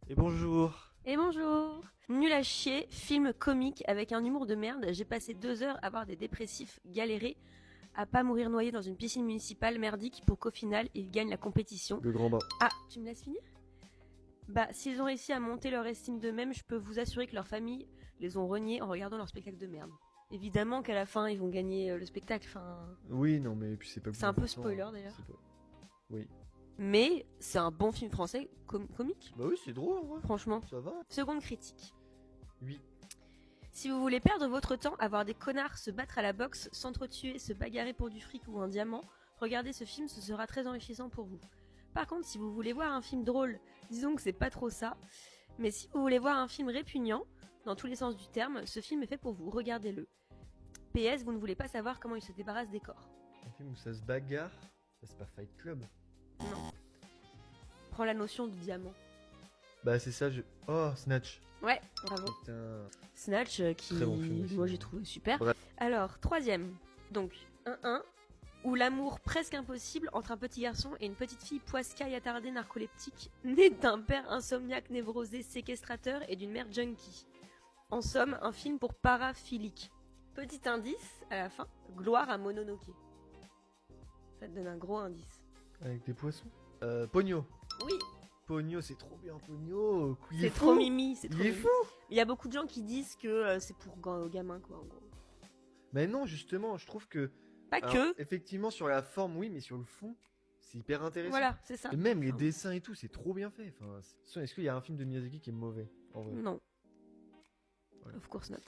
Et bonjour. Et bonjour. Nul à chier, film comique avec un humour de merde. J'ai passé 2 heures à voir des dépressifs galérer à pas mourir noyés dans une piscine municipale merdique pour qu'au final ils gagnent la compétition. Le grand bain. Ah, tu me laisses finir? Bah, s'ils ont réussi à monter leur estime d'eux-mêmes, je peux vous assurer que leurs familles les ont reniés en regardant leur spectacle de merde. Évidemment qu'à la fin ils vont gagner le spectacle, Oui, non, mais puis c'est pas le c'est plus un peu important, spoiler d'ailleurs. c'est pas- Oui. Mais c'est un bon film français comique, Bah oui, c'est drôle en vrai. franchement. Ça va. Seconde critique. Oui. Si vous voulez perdre votre temps à voir des connards se battre à la boxe, s'entretuer, se bagarrer pour du fric ou un diamant, regardez ce film, ce sera très enrichissant pour vous. Par contre, si vous voulez voir un film drôle, disons que c'est pas trop ça. Mais si vous voulez voir un film répugnant, dans tous les sens du terme, ce film est fait pour vous, regardez-le. PS, vous ne voulez pas savoir comment il se débarrasse des corps. Un film où ça se bagarre, ça c'est pas Fight Club. Non. Prends la notion du diamant. Bah c'est ça, je... Oh, Snatch. Ouais, bravo. Putain. Snatch, qui, Très bon film aussi. moi j'ai trouvé super. Bref. Alors, troisième, donc 1-1, où l'amour presque impossible entre un petit garçon et une petite fille poiscaille attardée narcoleptique, née d'un père insomniaque névrosé séquestrateur et d'une mère junkie. En somme, un film pour paraphiliques. Petit indice, à la fin, gloire à Mononoke. Ça te donne un gros indice. Avec des poissons. Pogno. Oui, Pogno, c'est trop bien, Pogno. Il est c'est trop fou. mimi, c'est trop Il est mimi. fou. Il y a beaucoup de gens qui disent que c'est pour gamins, quoi, en gros. Mais non, justement, je trouve que... Pas Alors, que, effectivement, sur la forme, oui, mais sur le fond, c'est hyper intéressant. voilà, c'est ça. Et même les Enfin, dessins et tout, c'est trop bien fait. Enfin, est-ce qu'il y a un film de Miyazaki qui est mauvais en vrai? Non. Ouais. Of course not.